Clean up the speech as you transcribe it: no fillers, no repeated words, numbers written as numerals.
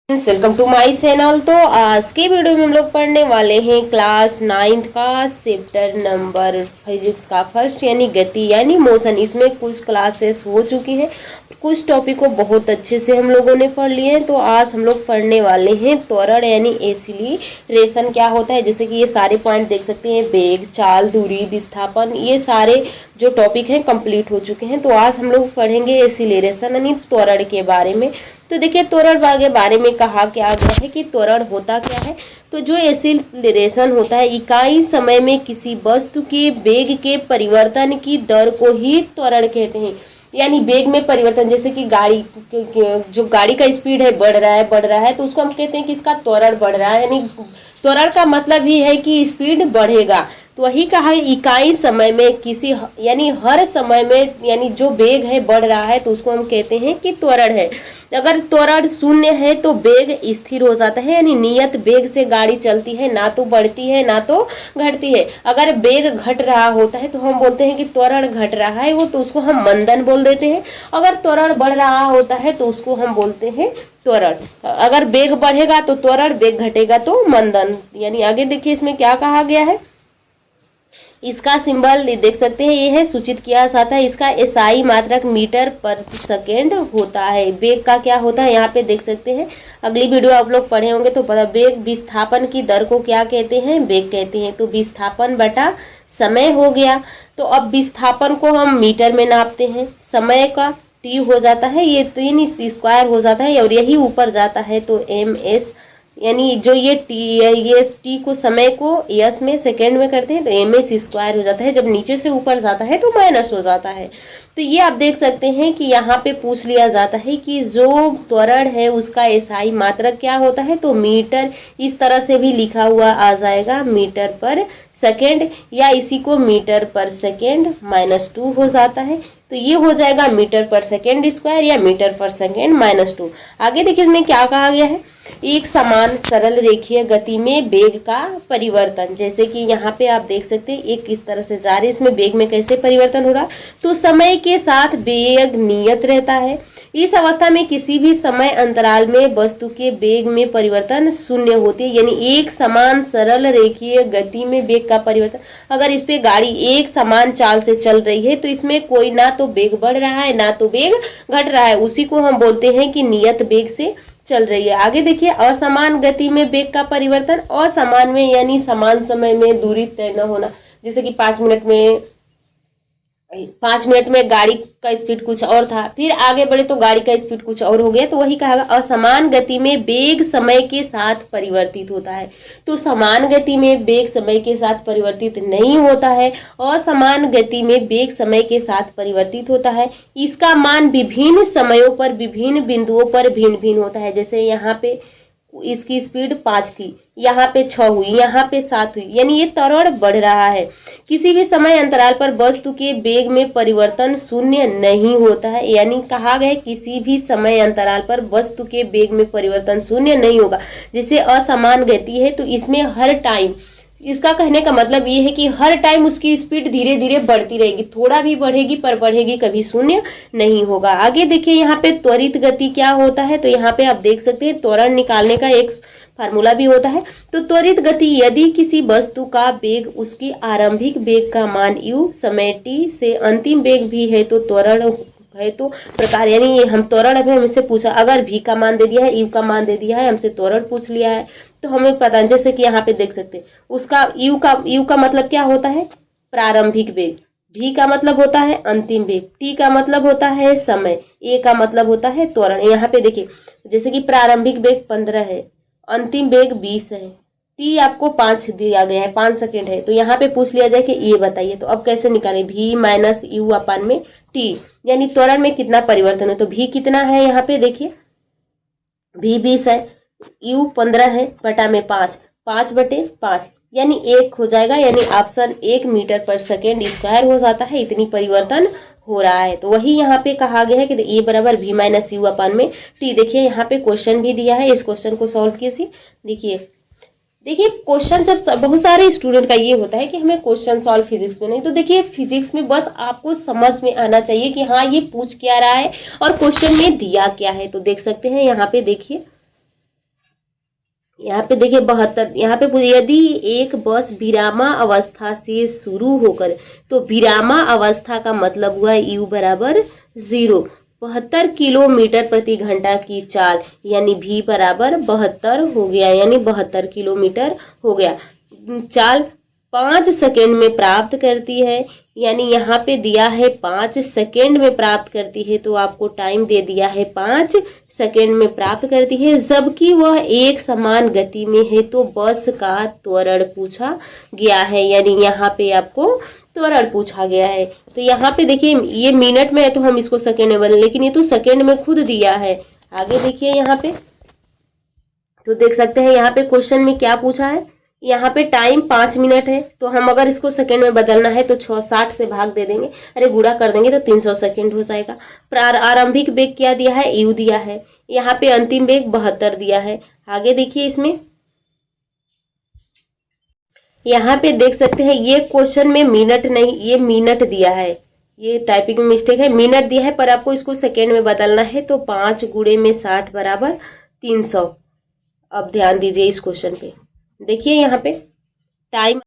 Welcome to my channel. तो आज के वीडियो में हम लोग पढ़ने वाले हैं क्लास 9th का चैप्टर नंबर फिजिक्स का फर्स्ट यानी गति यानी मोशन। इसमें कुछ क्लासेस हो चुकी हैं, कुछ टॉपिक को बहुत अच्छे से हम लोगों ने पढ़ लिए हैं। तो आज हम लोग पढ़ने वाले हैं त्वरण यानी एक्सीलरेशन क्या होता है। जैसे कि ये सारे पॉइंट देख सकते हैं, वेग, चाल, दूरी, विस्थापन, ये सारे जो टॉपिक हैं कंप्लीट हो चुके हैं। तो आज हम लोग पढ़ेंगे एक्सीलरेशन यानी त्वरण के बारे में। तो देखिए त्वरण के बारे में कहा क्या गया है कि त्वरण होता क्या है। तो जो एक्सीलरेशन होता है, इकाई समय में किसी वस्तु के वेग के परिवर्तन की दर को ही त्वरण कहते हैं। यानी वेग में परिवर्तन, जैसे कि गाड़ी जो गाड़ी का स्पीड है बढ़ रहा है तो उसको हम कहते हैं कि इसका त्वरण बढ़ रहा है। यानी त्वरण का मतलब ही है कि स्पीड बढ़ेगा। तो वही कहा इकाई समय में किसी यानी हर समय में यानी जो वेग है बढ़ रहा है तो उसको हम कहते हैं कि त्वरण है। अगर त्वरण शून्य है तो वेग स्थिर हो जाता है, यानी नियत वेग से गाड़ी चलती है, ना तो बढ़ती है ना तो घटती है। अगर वेग घट रहा होता है तो हम बोलते हैं कि त्वरण घट रहा है, वो तो उसको हम मंदन बोल देते हैं। अगर त्वरण बढ़ रहा होता है तो उसको हम बोलते हैं त्वरण। अगर वेग बढ़ेगा तो त्वरण, वेग घटेगा तो मंदन। यानी आगे देखिए इसमें क्या कहा गया है। इसका सिंबल देख सकते हैं, ये है सूचित किया जाता है। इसका एसआई मात्रक मीटर पर सेकेंड होता है। वेग का क्या होता है यहाँ पे देख सकते हैं। अगली वीडियो आप लोग पढ़े होंगे तो पता। वेग विस्थापन की दर को क्या कहते हैं, वेग कहते हैं। तो विस्थापन बटा समय हो गया। तो अब विस्थापन को हम मीटर में नापते हैं, समय का टी हो जाता है, ये 3 स्क्वायर हो जाता है और यही ऊपर जाता है तो एम एस। यानी जो ये टी को समय को यस में सेकेंड में करते हैं तो एम एस स्क्वायर हो जाता है। जब नीचे से ऊपर जाता है तो माइनस हो जाता है। तो ये आप देख सकते हैं कि यहाँ पे पूछ लिया जाता है कि जो त्वरण है उसका एसआई मात्रक क्या होता है। तो मीटर इस तरह से भी लिखा हुआ आ जाएगा, मीटर पर सेकेंड, या इसी को मीटर पर सेकेंड -2 हो जाता है। तो ये हो जाएगा मीटर पर सेकेंड स्क्वायर या मीटर पर सेकेंड -2। आगे देखिए इसमें क्या कहा गया है। एक समान सरल रेखीय गति में वेग का परिवर्तन, जैसे कि यहाँ पे आप देख सकते हैं एक किस तरह से जा रही है, इसमें वेग में कैसे परिवर्तन हो रहा है। तो समय के साथ वेग नियत रहता है। इस अवस्था में किसी भी समय अंतराल में वस्तु के वेग में परिवर्तन शून्य होती है। यानी एक समान सरल रेखीय गति में वेग का परिवर्तन, अगर इस पे गाड़ी एक समान चाल से चल रही है तो इसमें कोई ना तो वेग बढ़ रहा है ना तो वेग घट रहा है, उसी को हम बोलते हैं कि नियत वेग से चल रही है। आगे देखिए असमान गति में वेग का परिवर्तन, असमान में यानी समान समय में दूरी तय न होना। जैसे कि 5 मिनट में गाड़ी का स्पीड कुछ और था, फिर आगे बढ़े तो गाड़ी का स्पीड कुछ और हो गया। तो वही कहा असमान गति में वेग समय के साथ परिवर्तित होता है। तो समान गति में वेग समय के साथ परिवर्तित नहीं होता है, असमान गति में वेग समय के साथ परिवर्तित होता है। इसका मान विभिन्न समयों पर विभिन्न बिंदुओं पर भिन्न भिन्न होता है। जैसे यहाँ पे इसकी स्पीड 5 थी, यहाँ पे 6 हुई, यहाँ पे 7 हुई, यानी ये त्वरण बढ़ रहा है। किसी भी समय अंतराल पर वस्तु के वेग में परिवर्तन शून्य नहीं होता है। यानी कहा गया किसी भी समय अंतराल पर वस्तु के वेग में परिवर्तन शून्य नहीं होगा। जैसे असमान गति है तो इसमें हर टाइम, इसका कहने का मतलब ये है कि हर टाइम उसकी स्पीड धीरे धीरे बढ़ती रहेगी, थोड़ा भी बढ़ेगी पर बढ़ेगी, कभी शून्य नहीं होगा। आगे देखिए यहाँ पे त्वरित गति क्या होता है। तो यहाँ पे आप देख सकते हैं त्वरण निकालने का एक फार्मूला भी होता है। तो त्वरित गति यदि किसी वस्तु का वेग उसकी आरंभिक वेग का मान u समय t से अंतिम वेग भी है तो त्वरण है। तो प्रकार यानी हम त्वरण अभी हमसे पूछा, अगर v का मान दे दिया है, u का मान दे दिया है, हमसे त्वरण पूछ लिया है तो हमें पता है। जैसे कि यहाँ पे देख सकते हैं उसका u का मतलब क्या होता है, प्रारंभिक वेग, v का मतलब होता है अंतिम वेग, t का मतलब होता है समय, a का मतलब होता है त्वरण। यहाँ पे देखिए जैसे कि प्रारंभिक वेग 15 है, अंतिम वेग 20 है, t आपको 5 दिया गया है, 5 सेकेंड है। तो यहाँ पे पूछ लिया जाए कि ये बताइए, तो अब कैसे निकालें, v माइनस u अपन में t, यानी त्वरण में कितना परिवर्तन है। तो v कितना है, यहाँ पे देखिए v 20 है, u 15 है, बटा में 5 बटे 5 यानी 1 हो जाएगा। यानी ऑप्शन 1 मीटर पर सेकेंड स्क्वायर हो जाता है। इतनी परिवर्तन हो रहा है। तो वही यहाँ पे कहा गया है कि ए बराबर v माइनस यू अपन में टी। देखिए यहाँ पे क्वेश्चन भी दिया है, इस क्वेश्चन को सॉल्व कीजिए। देखिए क्वेश्चन जब बहुत सारे स्टूडेंट का ये होता है कि हमें क्वेश्चन सॉल्व फिजिक्स में नहीं, तो देखिए फिजिक्स में बस आपको समझ में आना चाहिए कि हाँ ये पूछ क्या रहा है और क्वेश्चन में दिया क्या है। तो देख सकते हैं यहाँ पे देखिए यहाँ पे देखिए 72, यहाँ पे यदि एक बस विरामा अवस्था से शुरू होकर, तो विरामा अवस्था का मतलब हुआ u बराबर 0, 72 किलोमीटर प्रति घंटा की चाल, यानी v बराबर 72 हो गया, यानी 72 किलोमीटर हो गया। चाल 5 सेकेंड में प्राप्त करती है, यानी यहाँ पे दिया है 5 सेकेंड में प्राप्त करती है, तो आपको टाइम दे दिया है 5 सेकेंड में प्राप्त करती है, जबकि वह एक समान गति में है, तो बस का त्वरण पूछा गया है, यानी यहाँ पे आपको त्वरण पूछा गया है। तो यहाँ पे देखिए ये मिनट में है तो हम इसको सेकेंड में बदले, लेकिन ये तो सेकेंड में खुद दिया है। आगे देखिए यहाँ पे तो देख सकते हैं यहाँ पे क्वेश्चन में क्या पूछा है, यहाँ पे टाइम 5 मिनट है, तो हम अगर इसको सेकेंड में बदलना है तो 60 से भाग दे देंगे, अरे गुणा कर देंगे तो 300 सेकेंड हो जाएगा। आरंभिक वेग क्या दिया है, यू दिया है, यहाँ पे अंतिम वेग 72 दिया है। आगे देखिए इसमें यहाँ पे देख सकते हैं ये क्वेश्चन में मिनट नहीं, ये मिनट दिया है, ये टाइपिंग में मिस्टेक है, मिनट दिया है पर आपको इसको सेकेंड में बदलना है, तो 5 गुणे में 60 बराबर 300। अब ध्यान दीजिए इस क्वेश्चन पे, देखिए यहाँ पे टाइम